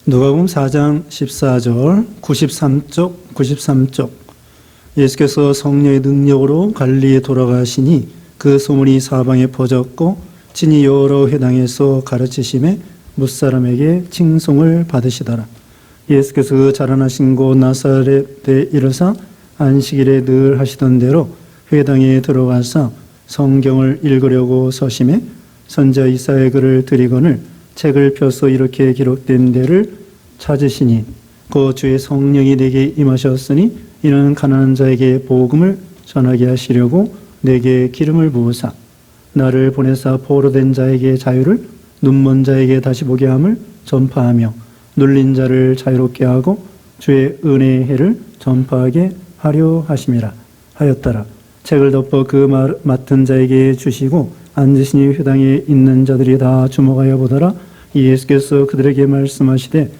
누가복음 4장 14절 93쪽 예수께서 성령의 능력으로 갈릴리에 돌아가시니 그 소문이 사방에 퍼졌고 친히 여러 회당에서 가르치심에 뭇사람에게 칭송을 받으시더라. 예수께서 그 자라나신 곳 나사렛에 이르사 안식일에 늘 하시던 대로 회당에 들어가서 성경을 읽으려고 서심에 선지자 이사야의 글을 들이거늘 책을 펴서 이렇게 기록된 데를 찾으시니 그 주의 성령이 내게 임하셨으니 이는 가난한 자에게 복음을 전하게 하시려고 내게 기름을 부으사 나를 보내사 포로된 자에게 자유를 눈먼 자에게 다시 보게 함을 전파하며 눌린 자를 자유롭게 하고 주의 은혜의 해를 전파하게 하려 하심이라 하였더라. 책을 덮어 그 맡은 자에게 주시고 앉으시니 회당에 있는 자들이 다 주목하여 보더라. 예수께서 그들에게 말씀하시되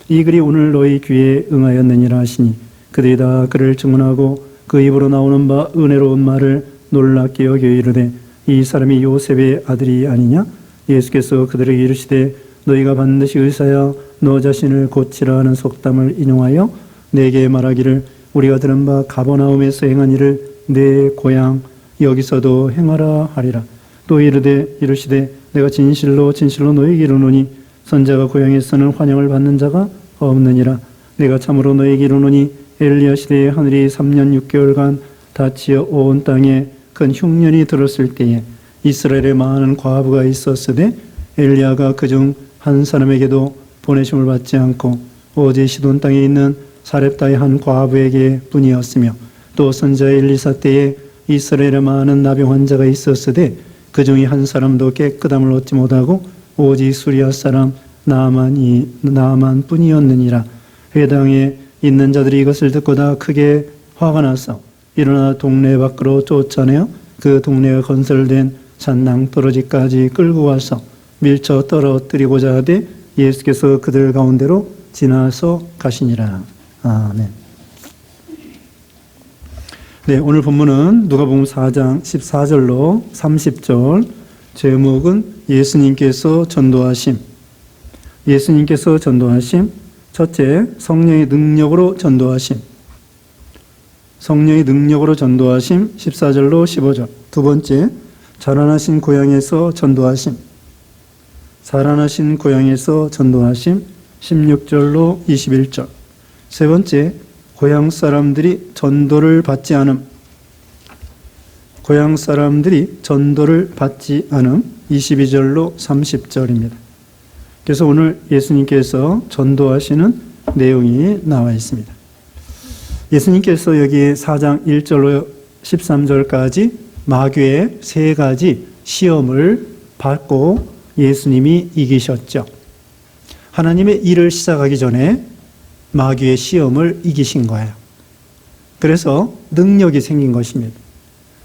이 글이 오늘 너희 귀에 응하였느니라 하시니 그들이 다 그를 증언하고 그 입으로 나오는 바 은혜로운 말을 놀랍게 여겨 이르되 이 사람이 요셉의 아들이 아니냐? 예수께서 그들에게 이르시되 너희가 반드시 의사야 너 자신을 고치라 하는 속담을 인용하여 내게 말하기를 우리가 들은 바 가버나움에서 행한 일을 내 고향 여기서도 행하라 하리라. 또 이르시되 내가 진실로 너희에게 이르노니 선자가 고향에서는 환영을 받는 자가 없느니라. 내가 참으로 너희에게 이르노니 엘리야 시대에 하늘이 3년 6개월간 닫히어 온 땅에 큰 흉년이 들었을 때에 이스라엘에 많은 과부가 있었으되 엘리야가 그중 한 사람에게도 보내심을 받지 않고 오직 시돈 땅에 있는 사렙다의 한 과부에게 뿐이었으며 또 선지자 엘리사 때에 이스라엘에 많은 나병 환자가 있었으되 그 중에 한 사람도 깨끗함을 얻지 못하고 오직 수리아 사람 나만 뿐이었느니라. 회당에 있는 자들이 이것을 듣고 다 크게 화가 나서 일어나 동네 밖으로 쫓아내어 그 동네가 건설된 산낭떠러지까지 끌고 와서 밀쳐 떨어뜨리고자 하되 예수께서 그들 가운데로 지나서 가시니라. 아멘. 네, 오늘 본문은 누가복음 4장 14절로 30절, 제목은 예수님께서 전도하심. 예수님께서 전도하심. 첫째, 성령의 능력으로 전도하심. 성령의 능력으로 전도하심. 14절로 15절. 두 번째, 자라나신 고향에서 전도하심. 자라나신 고향에서 전도하심. 16절로 21절. 세 번째, 고향 사람들이 전도를 받지 않음. 고향 사람들이 전도를 받지 않음. 22절로 30절입니다. 그래서 오늘 예수님께서 전도하시는 내용이 나와 있습니다. 예수님께서 여기 4장 1절로 13절까지 마귀의 세 가지 시험을 받고 예수님이 이기셨죠. 하나님의 일을 시작하기 전에 마귀의 시험을 이기신 거예요. 그래서 능력이 생긴 것입니다.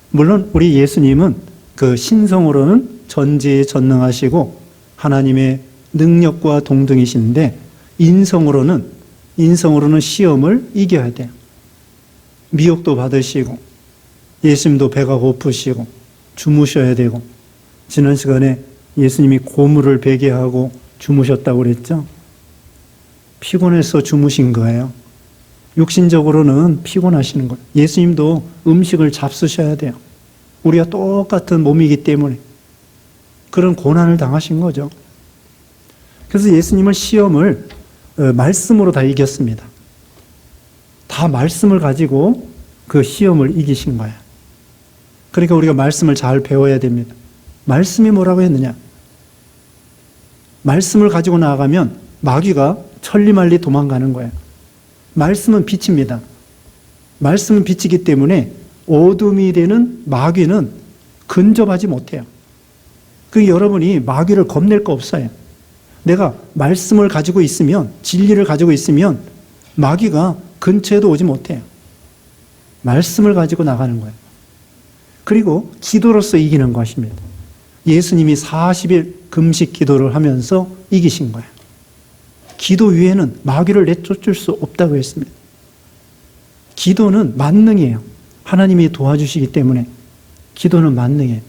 물론 우리 예수님은 그 신성으로는 전지전능하시고 하나님의 능력과 동등이신데 인성으로는 시험을 이겨야 돼요. 미혹도 받으시고 예수님도 배가 고프시고 주무셔야 되고 지난 시간에 예수님이 고물을 베게 하고 주무셨다고 그랬죠. 피곤해서 주무신 거예요. 육신적으로는 피곤하시는 거예요. 예수님도 음식을 잡수셔야 돼요. 우리가 똑같은 몸이기 때문에 그런 고난을 당하신 거죠. 그래서 예수님은 시험을 말씀으로 다 이겼습니다. 다 말씀을 가지고 그 시험을 이기신 거예요. 그러니까 우리가 말씀을 잘 배워야 됩니다. 말씀이 뭐라고 했느냐? 말씀을 가지고 나아가면 마귀가 천리말리 도망가는 거예요. 말씀은 빛입니다. 말씀은 빛이기 때문에 어둠이 되는 마귀는 근접하지 못해요. 그 여러분이 마귀를 겁낼 거 없어요. 내가 말씀을 가지고 있으면, 진리를 가지고 있으면 마귀가 근처에도 오지 못해요. 말씀을 가지고 나가는 거예요. 그리고 기도로서 이기는 것입니다. 예수님이 40일 금식 기도를 하면서 이기신 거예요. 기도 위에는 마귀를 내쫓을 수 없다고 했습니다. 기도는 만능이에요. 하나님이 도와주시기 때문에 기도는 만능해요.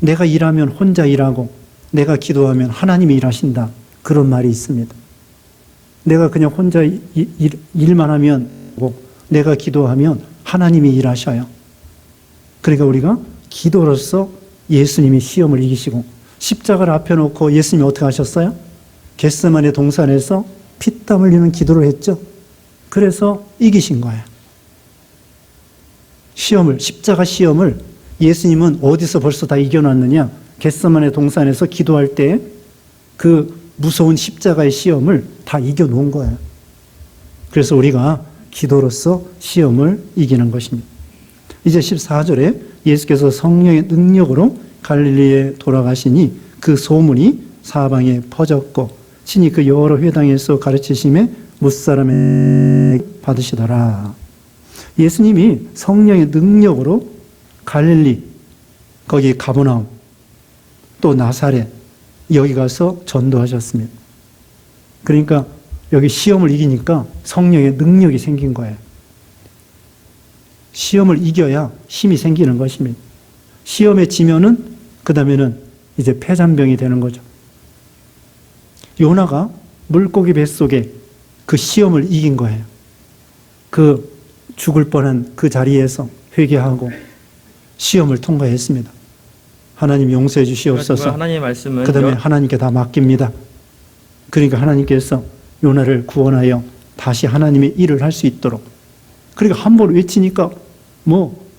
내가 일하면 혼자 일하고 내가 기도하면 하나님이 일하신다. 그런 말이 있습니다. 내가 그냥 혼자 일만 하면, 내가 기도하면 하나님이 일하셔요. 그러니까 우리가 기도로서 예수님이 시험을 이기시고, 십자가를 앞에 놓고 예수님이 어떻게 하셨어요? 겟세마네 동산에서 피땀 흘리는 기도를 했죠. 그래서 이기신 거예요. 십자가 시험을 예수님은 어디서 벌써 다 이겨놨느냐? 겟세마네 동산에서 기도할 때 그 무서운 십자가의 시험을 다 이겨놓은 거예요. 그래서 우리가 기도로서 시험을 이기는 것입니다. 이제 14절에 예수께서 성령의 능력으로 갈릴리에 돌아가시니 그 소문이 사방에 퍼졌고 친히 그 여러 회당에서 가르치심에 무사람에게 받으시더라. 예수님이 성령의 능력으로 갈릴리, 거기 가버나움, 또 나사렛, 여기 가서 전도하셨습니다. 그러니까 여기 시험을 이기니까 성령의 능력이 생긴 거예요. 시험을 이겨야 힘이 생기는 것입니다. 시험에 지면은 그 다음에는 이제 폐잔병이 되는 거죠. 요나가 물고기 뱃속에 그 시험을 이긴 거예요. 그 죽을 뻔한 그 자리에서 회개하고 시험을 통과했습니다. 하나님 용서해 주시옵소서. 하나님의 말씀은 그 다음에 하나님께 다 맡깁니다. 그러니까 하나님께서 요나를 구원하여 다시 하나님의 일을 할 수 있도록. 그러니까 한 번 외치니까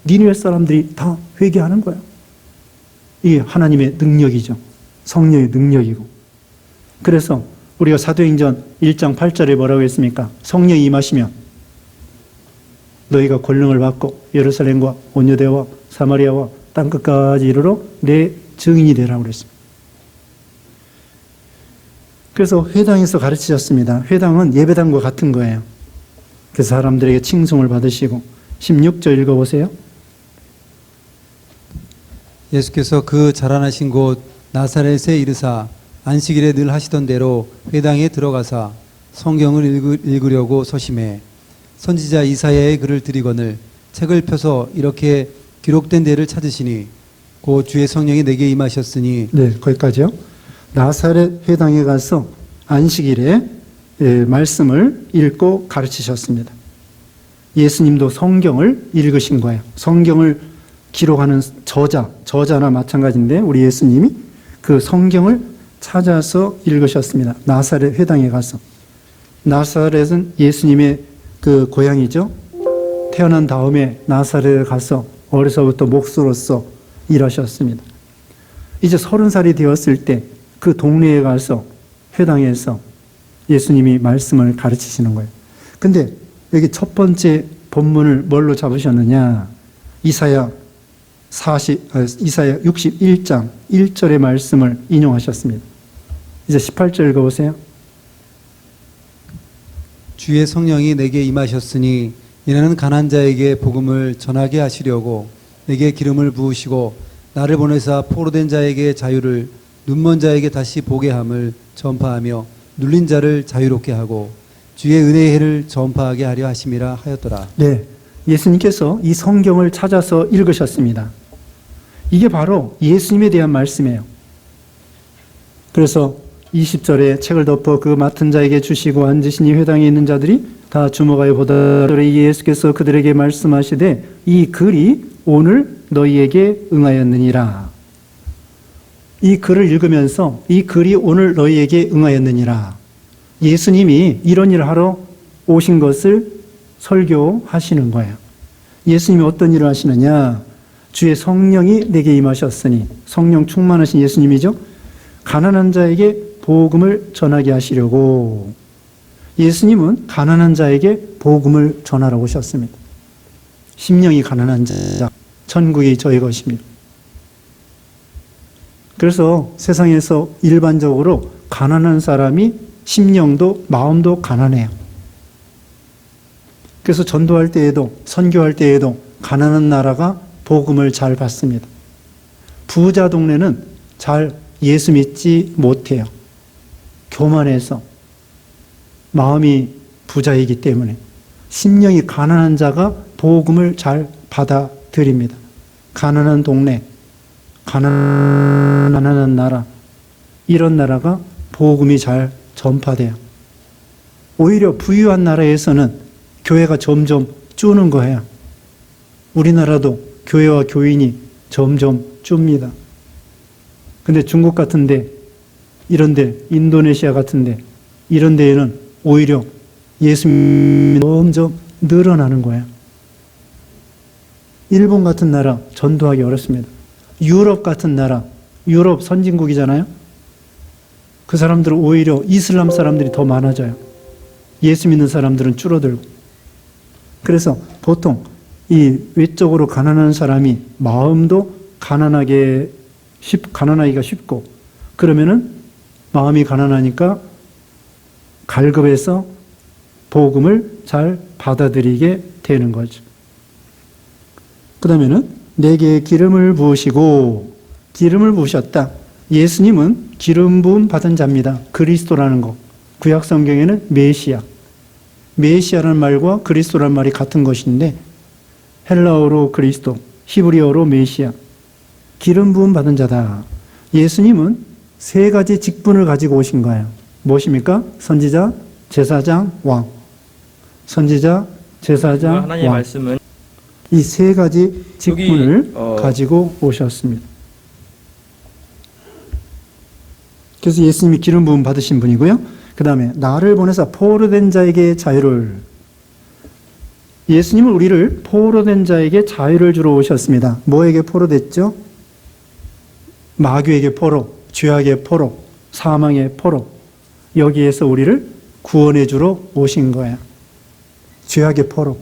니느웨 사람들이 다 회개하는 거예요. 이게 하나님의 능력이죠. 성령의 능력이고. 그래서 우리가 사도행전 1장 8절에 뭐라고 했습니까? 성령이 임하시면 너희가 권능을 받고 예루살렘과 온 유대와 사마리아와 땅끝까지 이르러 내 증인이 되라고 그랬습니다. 그래서 회당에서 가르치셨습니다. 회당은 예배당과 같은 거예요. 그래서 사람들에게 칭송을 받으시고 16절 읽어보세요. 예수께서 그 자라나신 곳 나사렛에 이르사 안식일에 늘 하시던 대로 회당에 들어가사 성경을 읽으려고 서심해 선지자 이사야의 글을 들이거늘 책을 펴서 이렇게 기록된 데를 찾으시니 곧 주의 성령이 내게 임하셨으니. 네, 거기까지요. 나사렛 회당에 가서 안식일에 말씀을 읽고 가르치셨습니다. 예수님도 성경을 읽으신 거예요. 성경을 기록하는 저자나 마찬가지인데 우리 예수님이 그 성경을 찾아서 읽으셨습니다. 나사렛 회당에 가서. 나사렛은 예수님의 그 고향이죠. 태어난 다음에 나사렛에 가서 어려서부터 목수로서 일하셨습니다. 이제 30살이 되었을 때 그 동네에 가서 회당에서 예수님이 말씀을 가르치시는 거예요. 근데 여기 첫 번째 본문을 뭘로 잡으셨느냐? 이사야 61장 1절의 말씀을 인용하셨습니다. 이제 18절 읽어보세요. 주의 성령이 내게 임하셨으니 이는 가난한 자에게 복음을 전하게 하시려고 내게 기름을 부으시고 나를 보내사 포로된 자에게 자유를 눈먼 자에게 다시 보게 함을 전파하며 눌린 자를 자유롭게 하고 주의 은혜의 해를 전파하게 하려 하심이라 하였더라. 네, 예수님께서 이 성경을 찾아서 읽으셨습니다. 이게 바로 예수님에 대한 말씀이에요. 그래서 20절에 책을 덮어 그 맡은 자에게 주시고 앉으시니 회당에 있는 자들이 다 주목하여 보다 예수께서 그들에게 말씀하시되 이 글이 오늘 너희에게 응하였느니라. 이 글을 읽으면서 이 글이 오늘 너희에게 응하였느니라. 예수님이 이런 일을 하러 오신 것을 설교하시는 거예요. 예수님이 어떤 일을 하시느냐? 주의 성령이 내게 임하셨으니, 성령 충만하신 예수님이죠. 가난한 자에게 복음을 전하게 하시려고. 예수님은 가난한 자에게 복음을 전하러 오셨습니다. 심령이 가난한 자, 천국이 저희 것입니다. 그래서 세상에서 일반적으로 가난한 사람이 심령도 마음도 가난해요. 그래서 전도할 때에도 선교할 때에도 가난한 나라가 복음을 잘 받습니다. 부자 동네는 잘 예수 믿지 못해요. 교만해서 마음이 부자이기 때문에 심령이 가난한 자가 복음을 잘 받아들입니다. 가난한 동네, 가난한 나라, 이런 나라가 복음이 잘 전파돼요. 오히려 부유한 나라에서는 교회가 점점 줄는 거예요. 우리나라도 교회와 교인이 점점 줍니다. 근데 중국 같은데, 이런데, 인도네시아 같은데, 이런 데에는 오히려 예수님이 점점 늘어나는 거예요. 일본 같은 나라 전도하기 어렵습니다. 유럽 같은 나라, 유럽 선진국이잖아요. 그 사람들은 오히려 이슬람 사람들이 더 많아져요. 예수 믿는 사람들은 줄어들고. 그래서 보통 이 외적으로 가난한 사람이 마음도 가난하기가 쉽고, 그러면은 마음이 가난하니까 갈급해서 복음을 잘 받아들이게 되는 거죠. 그 다음에는 내게 기름을 부으시고, 기름을 부으셨다. 예수님은 기름 부음 받은 자입니다. 그리스도라는 거. 구약 성경에는 메시아. 메시아라는 말과 그리스도라는 말이 같은 것인데, 헬라어로 그리스도, 히브리어로 메시아. 기름 부음 받은 자다. 예수님은 세 가지 직분을 가지고 오신 거예요. 무엇입니까? 선지자, 제사장, 왕. 선지자, 제사장, 하나님의 왕. 말씀은 이 세 가지 직분을 여기, 가지고 오셨습니다. 그래서 예수님이 기름 부음 받으신 분이고요. 그 다음에 나를 보내사 포로된 자에게 자유를. 예수님은 우리를 포로된 자에게 자유를 주러 오셨습니다. 뭐에게 포로됐죠? 마귀에게 포로, 죄악의 포로, 사망의 포로. 여기에서 우리를 구원해 주러 오신 거예요. 죄악의 포로.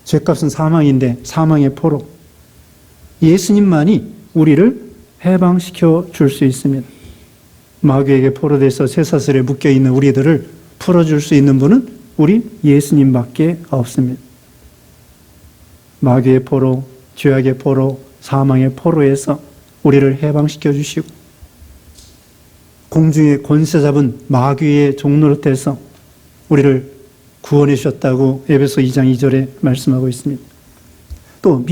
죄값은 사망인데 사망의 포로. 예수님만이 우리를 해방시켜 줄 수 있습니다. 마귀에게 포로돼서 쇠사슬에 묶여있는 우리들을 풀어줄 수 있는 분은 우리 예수님밖에 없습니다. 마귀의 포로, 죄악의 포로, 사망의 포로에서 우리를 해방시켜 주시고, 공중의 권세 잡은 마귀의 종노릇에서 우리를 구원해 주셨다고 에베소 2장 2절에 말씀하고 있습니다. 또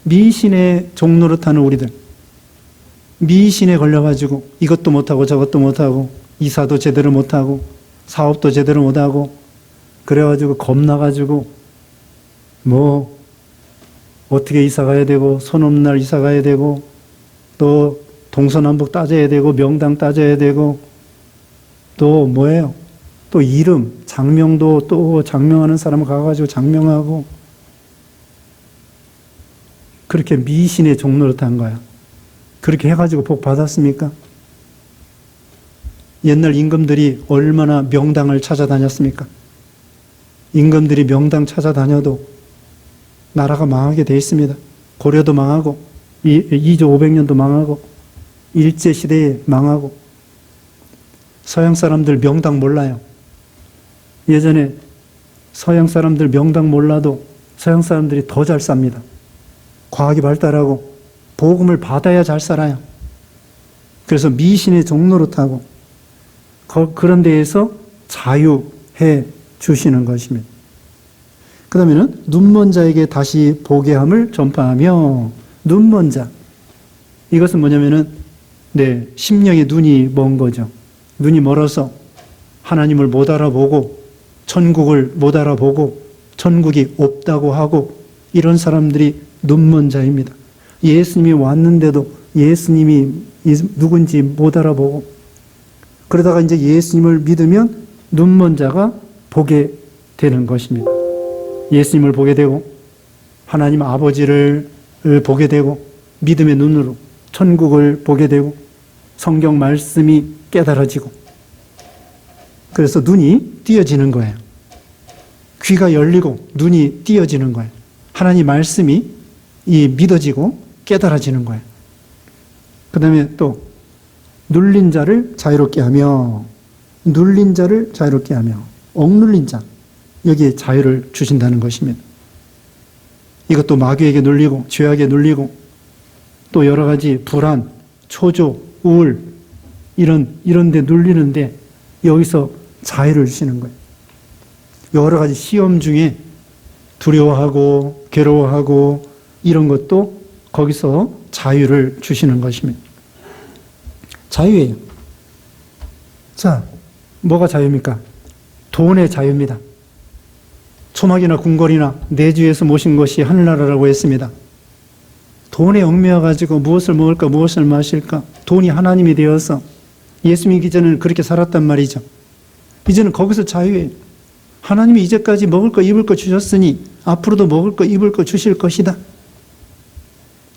미신의 종노릇하는 우리들, 미신에 걸려가지고 이것도 못하고 저것도 못하고 이사도 제대로 못하고 사업도 제대로 못하고 그래가지고 겁나가지고 뭐 어떻게 이사 가야 되고 손 없는 날 이사 가야 되고 또 동서남북 따져야 되고 명당 따져야 되고 또 뭐예요? 또 이름, 장명도 또 장명하는 사람 가가지고 장명하고 그렇게 미신의 종노릇한 거야. 그렇게 해가지고 복 받았습니까? 옛날 임금들이 얼마나 명당을 찾아다녔습니까? 임금들이 명당 찾아다녀도 나라가 망하게 돼 있습니다. 고려도 망하고 2조 500년도 망하고 일제시대에 망하고. 서양 사람들 명당 몰라요. 예전에 서양 사람들 명당 몰라도 서양 사람들이 더 잘 삽니다. 과학이 발달하고 복음을 받아야 잘 살아요. 그래서 미신의 종노릇하고 그런 데에서 자유해 주시는 것입니다. 그 다음에는 눈먼 자에게 다시 보게 함을 전파하며. 눈먼 자, 이것은 뭐냐면은 심령의 눈이 먼 거죠. 눈이 멀어서 하나님을 못 알아보고 천국을 못 알아보고 천국이 없다고 하고 이런 사람들이 눈먼 자입니다. 예수님이 왔는데도 예수님이 누군지 못 알아보고 그러다가 이제 예수님을 믿으면 눈먼 자가 보게 되는 것입니다. 예수님을 보게 되고 하나님 아버지를 보게 되고 믿음의 눈으로 천국을 보게 되고 성경 말씀이 깨달아지고 그래서 눈이 띄어지는 거예요. 귀가 열리고 눈이 띄어지는 거예요. 하나님 말씀이 믿어지고 깨달아지는 거예요. 그 다음에 또 눌린 자를 자유롭게 하며, 눌린 자를 자유롭게 하며, 억눌린 자, 여기에 자유를 주신다는 것입니다. 이것도 마귀에게 눌리고 죄악에 눌리고 또 여러 가지 불안, 초조, 우울 이런 데 눌리는데 여기서 자유를 주시는 거예요. 여러 가지 시험 중에 두려워하고 괴로워하고 이런 것도 거기서 자유를 주시는 것입니다. 자유예요. 자, 뭐가 자유입니까? 돈의 자유입니다. 초막이나 궁궐이나 내주에서 모신 것이 하늘나라라고 했습니다. 돈에 얽매여가지고 무엇을 먹을까 무엇을 마실까, 돈이 하나님이 되어서 예수 믿기 전에는 그렇게 살았단 말이죠. 이제는 거기서 자유예요. 하나님이 이제까지 먹을 거 입을 거 주셨으니 앞으로도 먹을 거 입을 거 주실 것이다.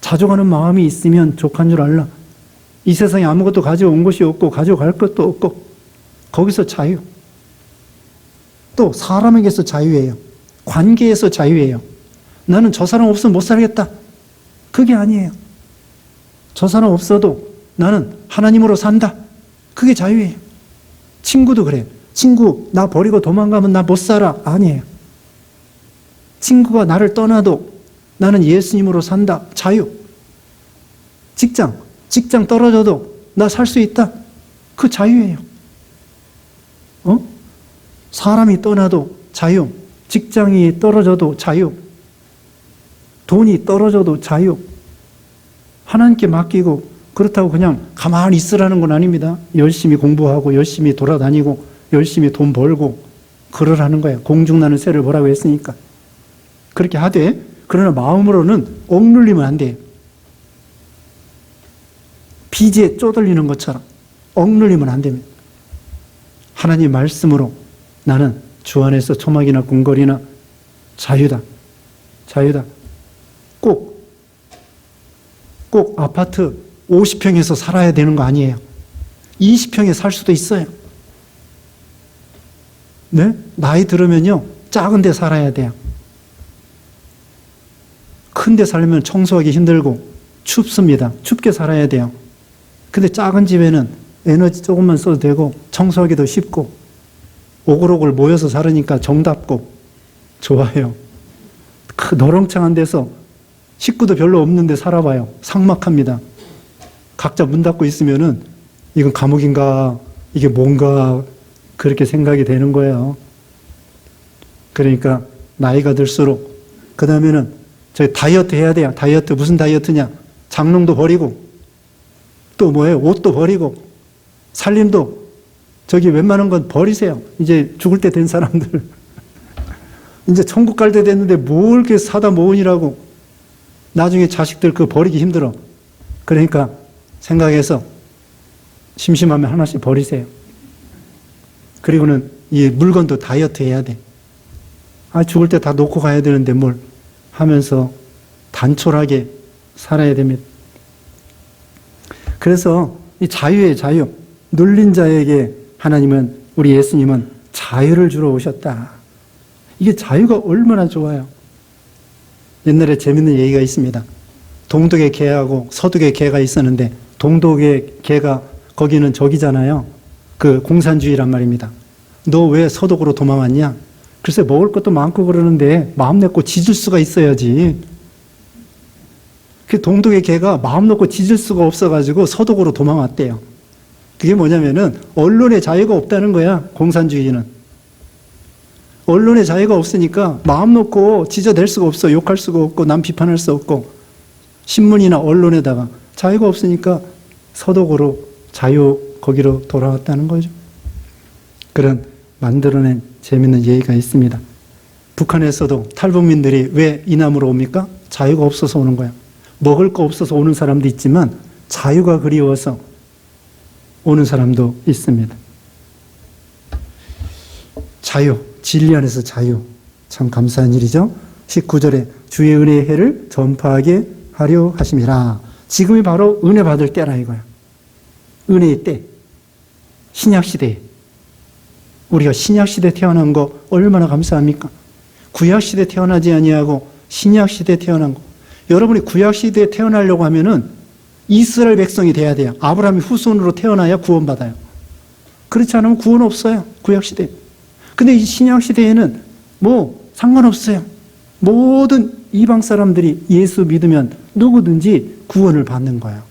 자족하는 마음이 있으면 족한 줄 알라. 이 세상에 아무것도 가져온 것이 없고 가져갈 것도 없고, 거기서 자유. 또 사람에게서 자유예요. 관계에서 자유예요. 나는 저 사람 없으면 못 살겠다. 그게 아니에요. 저 사람 없어도 나는 하나님으로 산다. 그게 자유예요. 친구도 그래요. 친구 나 버리고 도망가면 나 못 살아. 아니에요. 친구가 나를 떠나도 나는 예수님으로 산다. 자유. 직장 떨어져도 나 살 수 있다. 그 자유예요. 사람이 떠나도 자유. 직장이 떨어져도 자유. 돈이 떨어져도 자유. 하나님께 맡기고, 그렇다고 그냥 가만히 있으라는 건 아닙니다. 열심히 공부하고 열심히 돌아다니고 열심히 돈 벌고 그러라는 거예요. 공중나는 새를 보라고 했으니까. 그렇게 하되, 그러나 마음으로는 억눌리면 안 돼요. 비지에 쪼들리는 것처럼 억눌리면 안 됩니다. 하나님 말씀으로 나는 주 안에서 초막이나 궁궐이나 자유다. 자유다. 꼭 아파트 50평에서 살아야 되는 거 아니에요. 20평에 살 수도 있어요. 네? 나이 들으면요, 작은 데 살아야 돼요. 큰 데 살면 청소하기 힘들고 춥습니다. 춥게 살아야 돼요. 근데 작은 집에는 에너지 조금만 써도 되고 청소하기도 쉽고 오글오글 모여서 살으니까 정답고 좋아요. 그 너렁창한 데서 식구도 별로 없는데 살아봐요. 삭막합니다. 각자 문 닫고 있으면은 이건 감옥인가, 이게 뭔가 그렇게 생각이 되는 거예요. 그러니까 나이가 들수록, 그 다음에는 저희 다이어트 해야 돼요. 다이어트 무슨 다이어트냐? 장롱도 버리고 또 뭐예요? 옷도 버리고 살림도 저기 웬만한 건 버리세요. 이제 죽을 때 된 사람들 이제 천국 갈 때 됐는데 뭘 이렇게 사다 모으니라고. 나중에 자식들 그거 버리기 힘들어. 그러니까 생각해서 심심하면 하나씩 버리세요. 그리고는 이 물건도 다이어트 해야 돼. 죽을 때 다 놓고 가야 되는데 뭘 하면서 단촐하게 살아야 됩니다. 그래서 이 자유의 자유, 눌린 자에게 하나님은, 우리 예수님은 자유를 주러 오셨다. 이게 자유가 얼마나 좋아요. 옛날에 재밌는 얘기가 있습니다. 동독의 개하고 서독의 개가 있었는데, 동독의 개가 거기는 저기잖아요. 그 공산주의란 말입니다. 너 왜 서독으로 도망왔냐? 글쎄 먹을 것도 많고 그러는데 마음 내고 짖을 수가 있어야지. 그 동독의 개가 마음 놓고 짖을 수가 없어가지고 서독으로 도망왔대요. 그게 뭐냐면은 언론의 자유가 없다는 거야. 공산주의는. 언론의 자유가 없으니까 마음 놓고 짖어댈 수가 없어. 욕할 수가 없고 남 비판할 수 없고, 신문이나 언론에다가 자유가 없으니까 서독으로 자유 거기로 돌아왔다는 거죠. 그런 만들어낸 재밌는 예의가 있습니다. 북한에서도 탈북민들이 왜 이남으로 옵니까? 자유가 없어서 오는 거야. 먹을 거 없어서 오는 사람도 있지만 자유가 그리워서 오는 사람도 있습니다. 자유, 진리 안에서 자유. 참 감사한 일이죠. 19절에 주의 은혜의 해를 전파하게 하려 하심이라. 지금이 바로 은혜 받을 때라 이거야. 은혜의 때. 신약시대에. 우리가 신약시대에 태어난 거 얼마나 감사합니까? 구약시대에 태어나지 아니하고 신약시대에 태어난 거. 여러분이 구약시대에 태어나려고 하면은 이스라엘 백성이 돼야 돼요. 아브라함의 후손으로 태어나야 구원받아요. 그렇지 않으면 구원 없어요. 구약시대. 근데 이 신약시대에는 뭐 상관없어요. 모든 이방 사람들이 예수 믿으면 누구든지 구원을 받는 거예요.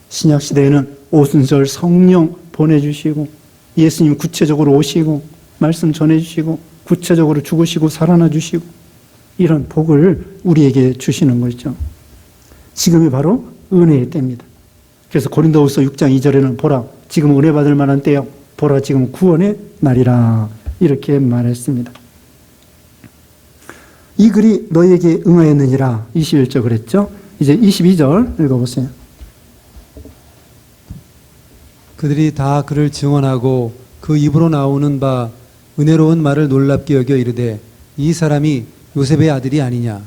신약시대에는 오순절 성령 보내주시고 예수님 구체적으로 오시고 말씀 전해주시고 구체적으로 죽으시고 살아나 주시고 이런 복을 우리에게 주시는 거죠. 지금이 바로 은혜의 때입니다. 그래서 고린도후서 6장 2절에는 보라 지금 은혜 받을 만한 때요. 보라 지금 구원의 날이라 이렇게 말했습니다. 이 글이 너에게 응하였느니라 21절 그랬죠. 이제 22절 읽어보세요. 그들이 다 그를 증언하고 그 입으로 나오는 바 은혜로운 말을 놀랍게 여겨 이르되 이 사람이 요셉의 아들이 아니냐.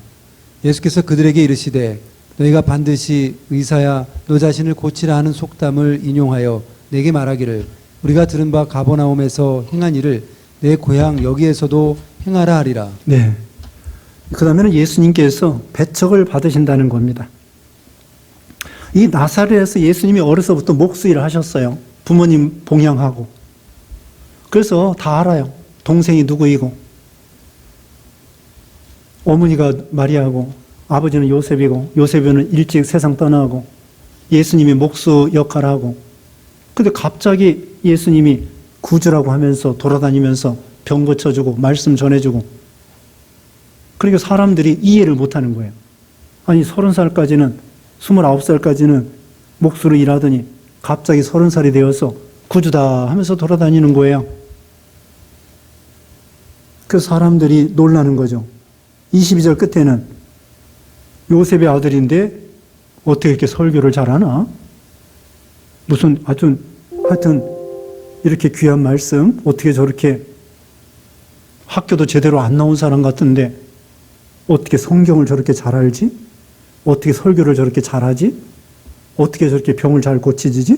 예수께서 그들에게 이르시되 너희가 반드시 의사야 너 자신을 고치라 하는 속담을 인용하여 내게 말하기를 우리가 들은 바 가버나움에서 행한 일을 내 고향 여기에서도 행하라 하리라. 네. 그 다음에는 예수님께서 배척을 받으신다는 겁니다. 이 나사렛에서 예수님이 어려서부터 목수일을 하셨어요. 부모님 봉양하고. 그래서 다 알아요. 동생이 누구이고, 어머니가 마리아고, 아버지는 요셉이고, 요셉은 일찍 세상 떠나고, 예수님이 목수 역할을 하고, 근데 갑자기 예수님이 구주라고 하면서 돌아다니면서 병 고쳐주고, 말씀 전해주고, 그러니까 사람들이 이해를 못하는 거예요. 아니 30살까지는 29살까지는 목수로 일하더니 갑자기 30살이 되어서 구주다 하면서 돌아다니는 거예요. 그 사람들이 놀라는 거죠. 22절 끝에는 요셉의 아들인데 어떻게 이렇게 설교를 잘하나? 무슨 하여튼 이렇게 귀한 말씀 어떻게 저렇게 학교도 제대로 안 나온 사람 같은데 어떻게 성경을 저렇게 잘 알지? 어떻게 설교를 저렇게 잘하지? 어떻게 저렇게 병을 잘 고치지?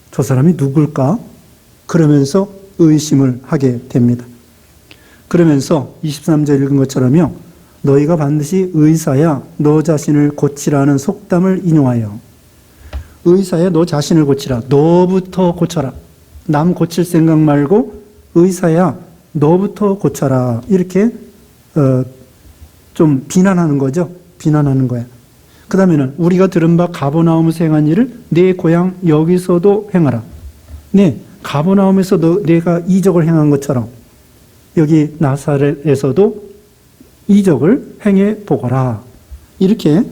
저 사람이 누굴까? 그러면서 의심을 하게 됩니다. 그러면서 23절 읽은 것처럼요. 너희가 반드시 의사야 너 자신을 고치라는 속담을 인용하여 의사야 너 자신을 고치라. 너부터 고쳐라. 남 고칠 생각 말고 의사야 너부터 고쳐라. 이렇게 좀 비난하는 거죠. 비난하는 거야. 그 다음에는 우리가 들은 바 가버나움에서 행한 일을 내 고향 여기서도 행하라. 네, 가버나움에서 내가 이적을 행한 것처럼 여기 나사렛에서도 이적을 행해 보거라. 이렇게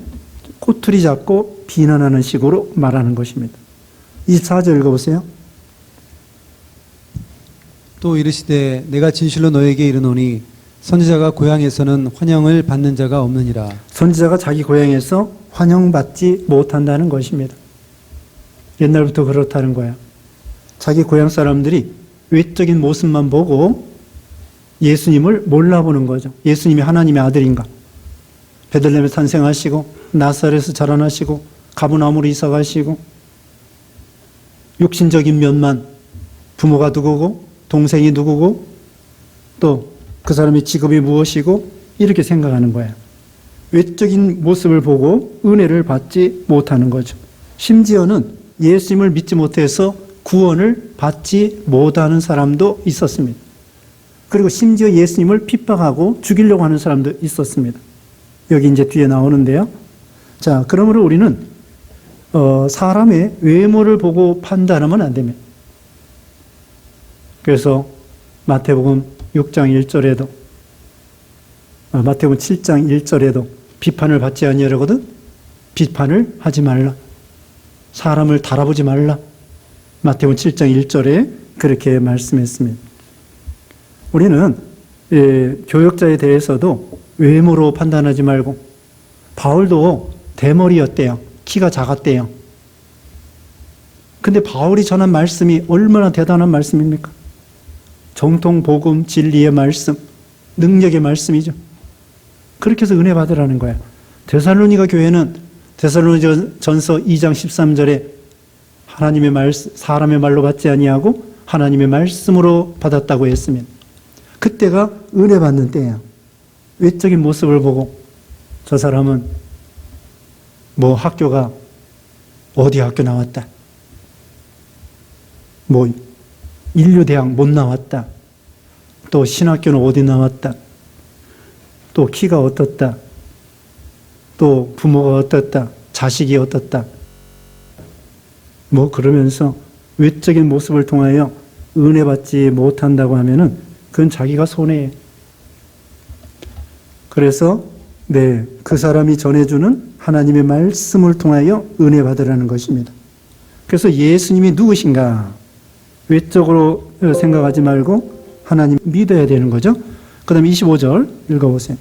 꼬투리 잡고 비난하는 식으로 말하는 것입니다. 24절 읽어보세요. 또 이르시되 내가 진실로 너에게 이르노니 선지자가 고향에서는 환영을 받는 자가 없느니라. 선지자가 자기 고향에서 환영받지 못한다는 것입니다. 옛날부터 그렇다는 거야. 자기 고향 사람들이 외적인 모습만 보고 예수님을 몰라보는 거죠. 예수님이 하나님의 아들인가? 베들레헴에 탄생하시고 나사렛에서 자라나시고 가버나움으로 이사 가시고 육신적인 면만 부모가 누구고 동생이 누구고 또 그 사람의 직업이 무엇이고 이렇게 생각하는 거예요. 외적인 모습을 보고 은혜를 받지 못하는 거죠. 심지어는 예수님을 믿지 못해서 구원을 받지 못하는 사람도 있었습니다. 그리고 심지어 예수님을 핍박하고 죽이려고 하는 사람도 있었습니다. 여기 이제 뒤에 나오는데요. 자, 그러므로 우리는 사람의 외모를 보고 판단하면 안 됩니다. 그래서 마태복음 6장 1절에도 마태복음 7장 1절에도 비판을 받지 아니하거든 비판을 하지 말라. 사람을 달아보지 말라. 마태복음 7장 1절에 그렇게 말씀했습니다. 우리는 교역자에 대해서도 외모로 판단하지 말고 바울도 대머리였대요. 키가 작았대요. 근데 바울이 전한 말씀이 얼마나 대단한 말씀입니까? 정통 복음 진리의 말씀, 능력의 말씀이죠. 그렇게 해서 은혜 받으라는 거야. 데살로니가 교회는 데살로니전서 2장 13절에 하나님의 말씀, 사람의 말로 받지 아니하고 하나님의 말씀으로 받았다고 했습니다. 그때가 은혜 받는 때예요. 외적인 모습을 보고 저 사람은 뭐 학교가 어디 학교 나왔다. 뭐 인류대학 못 나왔다. 또 신학교는 어디 나왔다. 또 키가 어떻다. 또 부모가 어떻다. 자식이 어떻다. 뭐 그러면서 외적인 모습을 통하여 은혜 받지 못한다고 하면은 그건 자기가 손해예요. 그래서 그 사람이 전해주는 하나님의 말씀을 통하여 은혜 받으라는 것입니다. 그래서 예수님이 누구신가? 외적으로 생각하지 말고 하나님 믿어야 되는 거죠. 그 다음에 25절 읽어보세요.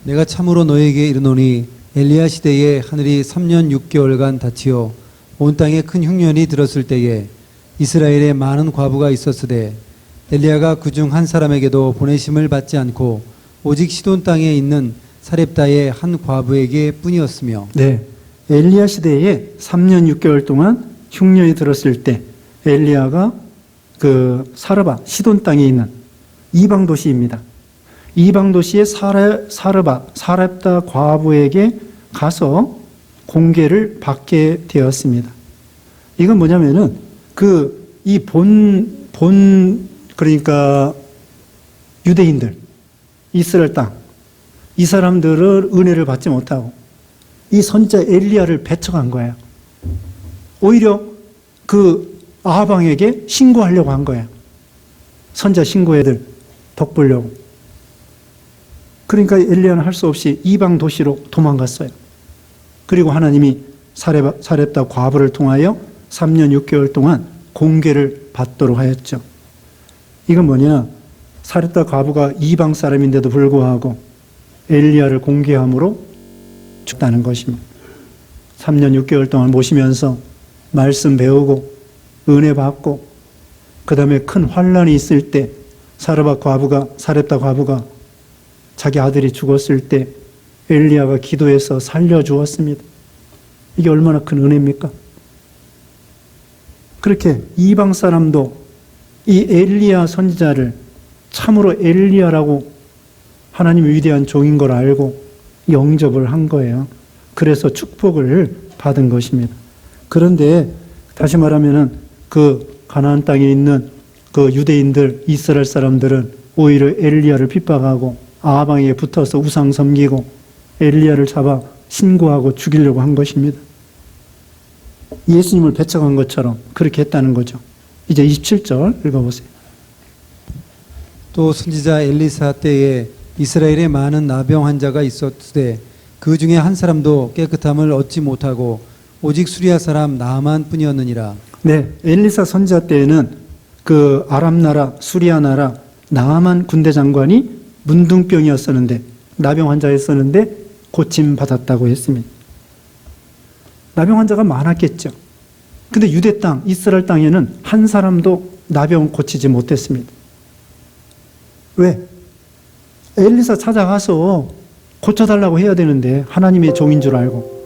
내가 참으로 너에게 이르노니 엘리야 시대에 하늘이 3년 6개월간 닫히어 온 땅에 큰 흉년이 들었을 때에 이스라엘에 많은 과부가 있었으되 엘리야가 그중 한 사람에게도 보내심을 받지 않고 오직 시돈 땅에 있는 사렙다의 한 과부에게 뿐이었으며. 네, 엘리야 시대에 3년 6개월 동안 흉년이 들었을 때 엘리야가 그 사르바 시돈 땅에 있는 이방 도시입니다. 이방 도시의 사렙다 과부에게 가서 공개를 받게 되었습니다. 이건 뭐냐면은 그러니까 유대인들, 이스라엘 땅, 이 사람들은 은혜를 받지 못하고 이 선지자 엘리야를 배척한 거예요. 오히려 그 아방에게 신고하려고 한 거예요. 선지자 신고 애들 덕 보려고. 그러니까 엘리야는 할 수 없이 이방 도시로 도망갔어요. 그리고 하나님이 사렙다 과부를 통하여 3년 6개월 동안 공개를 받도록 하였죠. 이건 뭐냐? 사렙다 과부가 이방 사람인데도 불구하고 엘리야를 공개함으로 죽다는 것입니다. 3년 6개월 동안 모시면서 말씀 배우고 은혜 받고 그 다음에 큰 환란이 있을 때 사렙다 과부가 자기 아들이 죽었을 때 엘리야가 기도해서 살려주었습니다. 이게 얼마나 큰 은혜입니까? 그렇게 이방 사람도 이 엘리야 선지자를 참으로 엘리야라고 하나님의 위대한 종인 걸 알고 영접을 한 거예요. 그래서 축복을 받은 것입니다. 그런데 다시 말하면은 그 가나안 땅에 있는 그 유대인들, 이스라엘 사람들은 오히려 엘리야를 핍박하고 아방에 붙어서 우상 섬기고 엘리야를 잡아 신고하고 죽이려고 한 것입니다. 예수님을 배척한 것처럼 그렇게 했다는 거죠. 이제 27절 읽어보세요. 또 선지자 엘리사 때에 이스라엘에 많은 나병 환자가 있었으되 그 중에 한 사람도 깨끗함을 얻지 못하고 오직 수리아 사람 나만 뿐이었느니라. 네, 엘리사 선지자 때에는 그 아람 나라, 수리아 나라 나만 군대 장관이 문둥병이었었는데 나병 환자였었는데 고침 받았다고 했습니다. 나병 환자가 많았겠죠. 근데 유대 땅, 이스라엘 땅에는 한 사람도 나병 고치지 못했습니다. 왜? 엘리사 찾아가서 고쳐달라고 해야 되는데 하나님의 종인 줄 알고.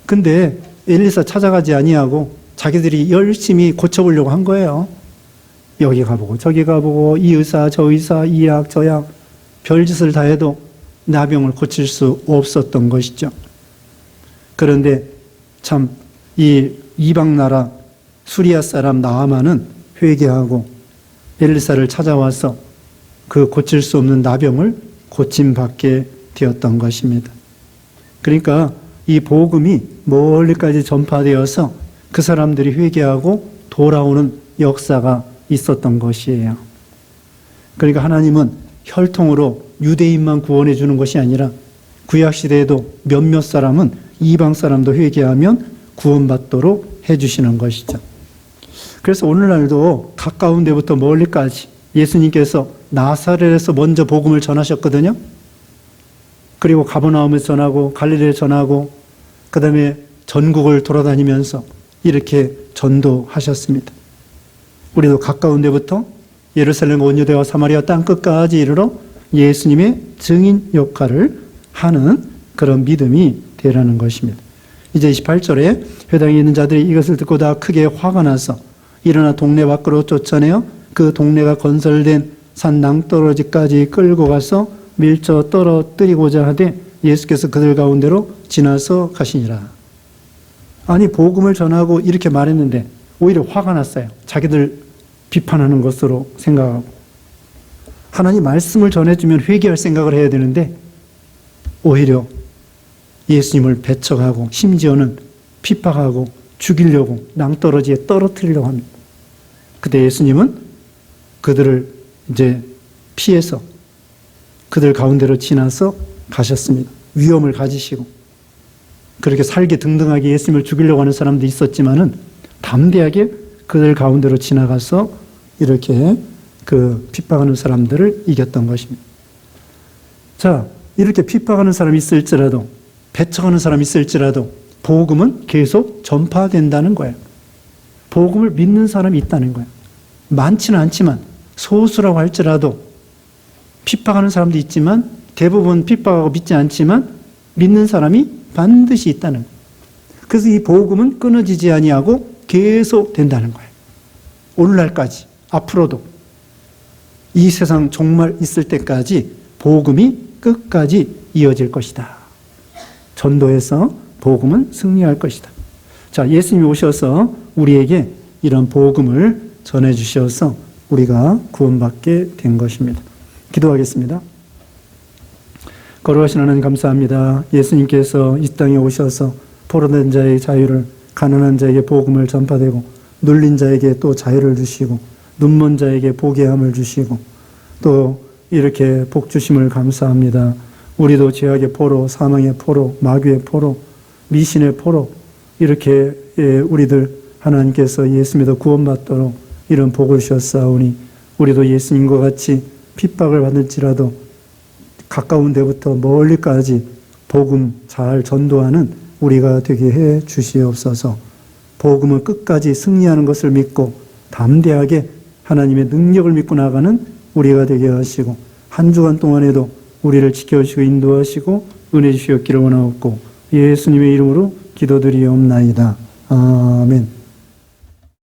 근데 엘리사 찾아가지 아니하고 자기들이 열심히 고쳐보려고 한 거예요. 여기 가보고 저기 가보고 이 의사 저 의사 이 약 저 약 별짓을 다 해도 나병을 고칠 수 없었던 것이죠. 그런데 참 이 이방 나라 수리아 사람 나아만은 회개하고 엘리사를 찾아와서 그 고칠 수 없는 나병을 고침받게 되었던 것입니다. 그러니까 이 복음이 멀리까지 전파되어서 그 사람들이 회개하고 돌아오는 역사가 있었던 것이에요. 그러니까 하나님은 혈통으로 유대인만 구원해 주는 것이 아니라 구약시대에도 몇몇 사람은 이방 사람도 회개하면 구원받도록 해주시는 것이죠. 그래서 오늘날도 가까운 데부터 멀리까지 예수님께서 나사렛에서 먼저 복음을 전하셨거든요. 그리고 가버나움에서 전하고 갈릴리에 전하고 그 다음에 전국을 돌아다니면서 이렇게 전도하셨습니다. 우리도 가까운 데부터 예루살렘 온유대와 사마리아 땅끝까지 이르러 예수님의 증인 역할을 하는 그런 믿음이 되라는 것입니다. 이제 28절에 회당에 있는 자들이 이것을 듣고 다 크게 화가 나서 일어나 동네 밖으로 쫓아내어 그 동네가 건설된 산 낭떠러지까지 끌고 가서 밀쳐 떨어뜨리고자 하되 예수께서 그들 가운데로 지나서 가시니라. 아니 복음을 전하고 이렇게 말했는데 오히려 화가 났어요. 자기들 비판하는 것으로 생각하고. 하나님 말씀을 전해주면 회개할 생각을 해야 되는데 오히려 예수님을 배척하고 심지어는 핍박하고 죽이려고 낭떠러지에 떨어뜨리려고 합니다. 그때 예수님은 그들을 이제 피해서 그들 가운데로 지나서 가셨습니다. 위험을 가지시고 그렇게 살기 등등하게 예수님을 죽이려고 하는 사람도 있었지만은 담대하게 그들 가운데로 지나가서 이렇게 그 핍박하는 사람들을 이겼던 것입니다. 자, 이렇게 핍박하는 사람이 있을지라도, 배척하는 사람이 있을지라도 복음은 계속 전파된다는 거예요. 복음을 믿는 사람이 있다는 거예요. 많지는 않지만, 소수라고 할지라도 핍박하는 사람도 있지만, 대부분 핍박하고 믿지 않지만 믿는 사람이 반드시 있다는 거예요. 그래서 이 복음은 끊어지지 아니하고 계속 된다는 거예요. 오늘날까지, 앞으로도 이 세상 종말 있을 때까지 복음이 끝까지 이어질 것이다. 전도에서 복음은 승리할 것이다. 자, 예수님이 오셔서 우리에게 이런 복음을 전해주셔서 우리가 구원받게 된 것입니다. 기도하겠습니다. 거룩하신 하나님 감사합니다. 예수님께서 이 땅에 오셔서 포로된 자의 자유를, 가난한 자에게 복음을 전파되고, 눌린 자에게 또 자유를 주시고, 눈먼 자에게 보게 함을 주시고, 또 이렇게 복 주심을 감사합니다. 우리도 죄악의 포로, 사망의 포로, 마귀의 포로, 미신의 포로, 이렇게 우리들 하나님께서 예수 믿어 구원받도록 이런 복을 주셨사오니, 우리도 예수님과 같이 핍박을 받을지라도 가까운 데부터 멀리까지 복음 잘 전도하는 우리가 되게 해 주시옵소서. 복음은 끝까지 승리하는 것을 믿고 담대하게 하나님의 능력을 믿고 나가는 우리가 되게 하시고, 한 주간 동안에도 우리를 지켜주시고 인도하시고 은혜 주시옵기를 원하옵고 예수님의 이름으로 기도드리옵나이다. 아멘.